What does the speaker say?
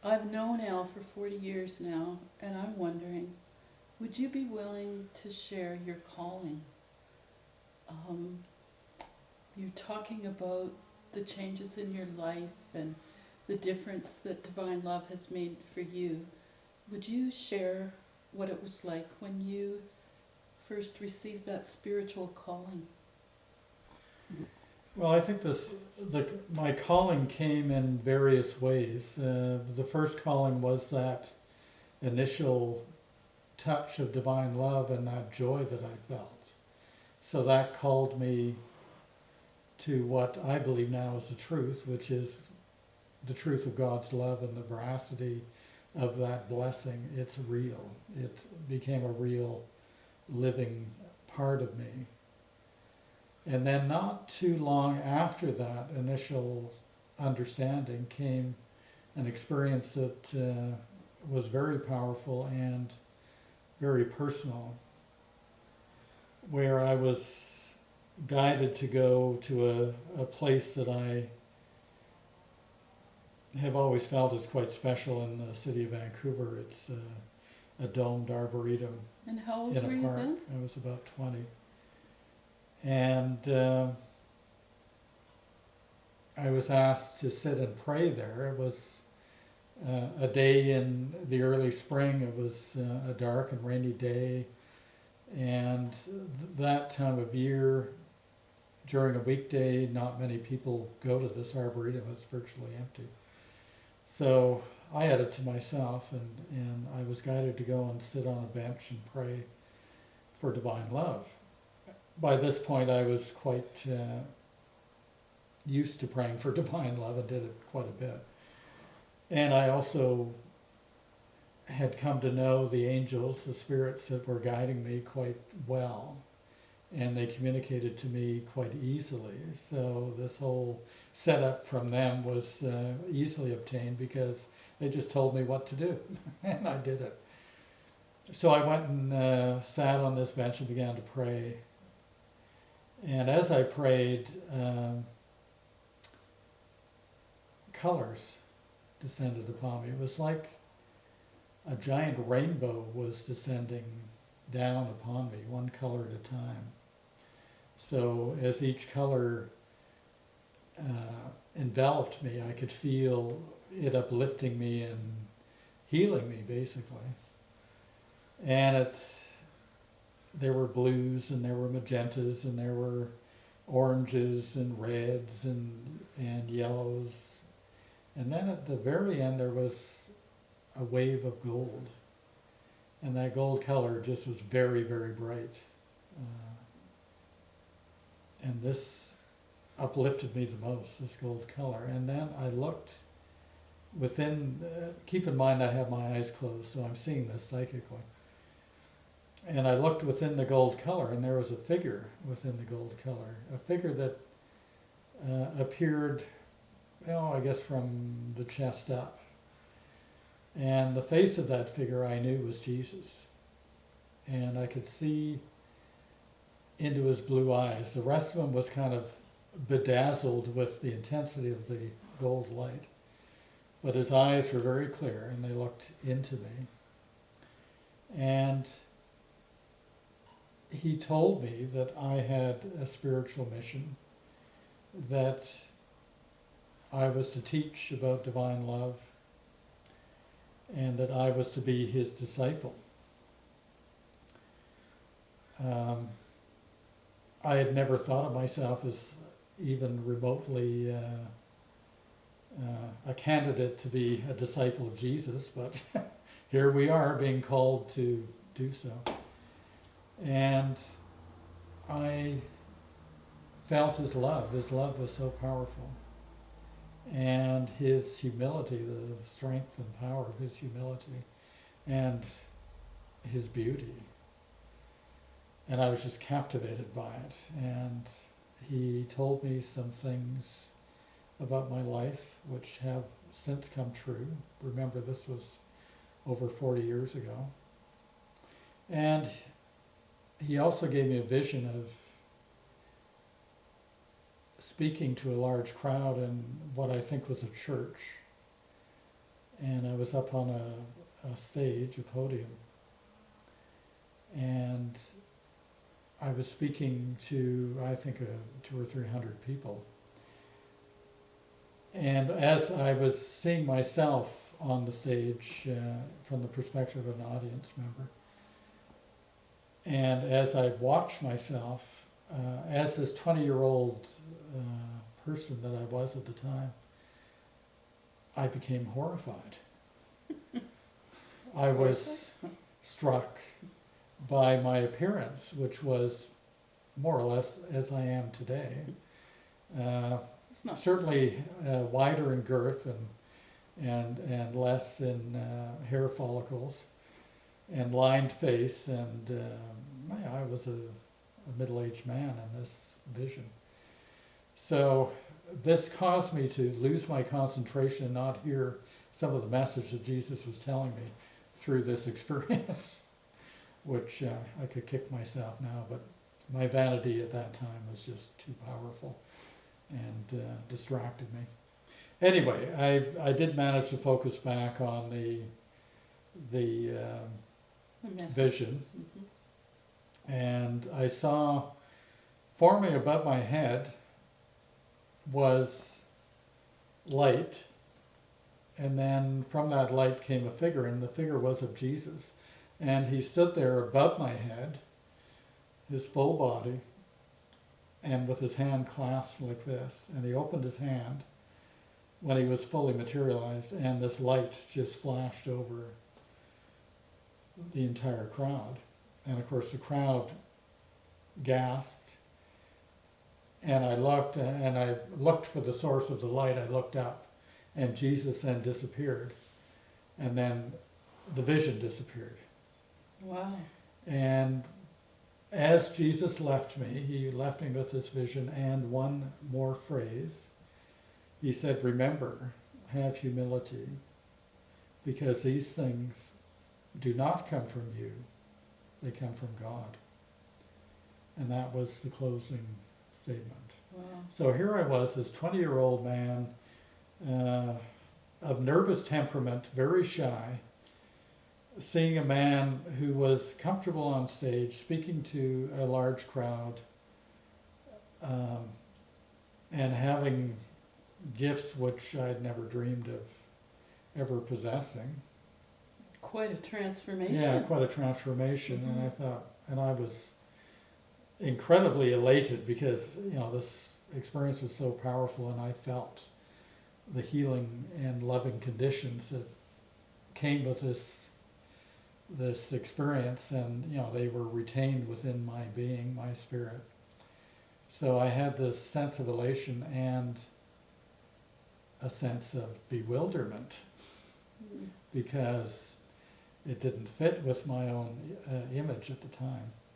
I've known Al for 40 years now, and I'm wondering, would you be willing to share your calling? Um, you're talking about the changes in your life and the difference that divine love has made for you. Would you share what it was like when you first received that spiritual calling? Well, I think my calling came in various ways. The first calling was that initial touch of divine love and that joy that I felt. So that called me to what I believe now is the truth, which is the truth of God's love and the veracity of that blessing. It's real. It became a real living part of me. And then not too long after that initial understanding came an experience that was very powerful and very personal, where I was guided to go to a place that I have always felt is quite special in the city of Vancouver. It's a domed arboretum And how old in were a you park. then? I was about 20. And I was asked to sit and pray there. It was a day in the early spring. It was a dark and rainy day. And that time of year, during a weekday, not many people go to this arboretum. It's virtually empty. So I had it to myself, and I was guided to go and sit on a bench and pray for divine love. By this point, I was quite used to praying for divine love and did it quite a bit. And I also had come to know the angels, the spirits that were guiding me, quite well. And they communicated to me quite easily. So this whole setup from them was easily obtained because they just told me what to do, and I did it. So I went and sat on this bench and began to pray. And as I prayed, colors descended upon me. It was like a giant rainbow was descending down upon me, one color at a time. So as each color enveloped me, I could feel it uplifting me and healing me, basically. And there were blues and there were magentas and there were oranges and reds and yellows. And then at the very end there was a wave of gold. And that gold color just was very, very bright. And this uplifted me the most, this gold color. And then I looked within, keep in mind I have my eyes closed, so I'm seeing this psychically. And I looked within the gold color, and there was a figure within the gold color, a figure that appeared, I guess from the chest up. And the face of that figure I knew was Jesus. And I could see into his blue eyes. The rest of him was kind of bedazzled with the intensity of the gold light. But his eyes were very clear, and they looked into me. And he told me that I had a spiritual mission, that I was to teach about divine love, and that I was to be his disciple. I had never thought of myself as even remotely a candidate to be a disciple of Jesus, but here we are being called to do so. And I felt his love. His love was so powerful. And his humility, the strength and power of his humility, and his beauty. And I was just captivated by it. And he told me some things about my life which have since come true. Remember, this was over 40 years ago. And he also gave me a vision of speaking to a large crowd in what I think was a church. and I was up on a stage, a podium, and I was speaking to, I think, 200 or 300 people. And as I was seeing myself on the stage from the perspective of an audience member, and as I watched myself as this 20-year-old person that I was at the time, I became horrified. I was struck by my appearance, which was more or less as I am today. Certainly wider in girth and less in hair follicles and lined face, and I was a middle-aged man in this vision. So this caused me to lose my concentration and not hear some of the message that Jesus was telling me through this experience, which I could kick myself now, but my vanity at that time was just too powerful and distracted me. Anyway, I did manage to focus back on the vision, and I saw forming above my head was light, and then from that light came a figure, and the figure was of Jesus, and he stood there above my head, his full body, and with his hand clasped like this, and he opened his hand when he was fully materialized, and this light just flashed over the entire crowd. And of course the crowd gasped, and I looked for the source of the light. I looked up, and Jesus then disappeared, and then the vision disappeared. Wow. And as Jesus left me, he left me with this vision and one more phrase. He said, remember, have humility, because these things do not come from you, they come from God. And that was the closing statement. Wow. So here I was, this 20-year-old man of nervous temperament, very shy, seeing a man who was comfortable on stage, speaking to a large crowd, and having gifts which I'd never dreamed of ever possessing. Quite a transformation. Yeah, quite a transformation. And I thought, and I was incredibly elated because, this experience was so powerful, and I felt the healing and loving conditions that came with this experience, and they were retained within my being, my spirit. So I had this sense of elation and a sense of bewilderment because it didn't fit with my own image at the time.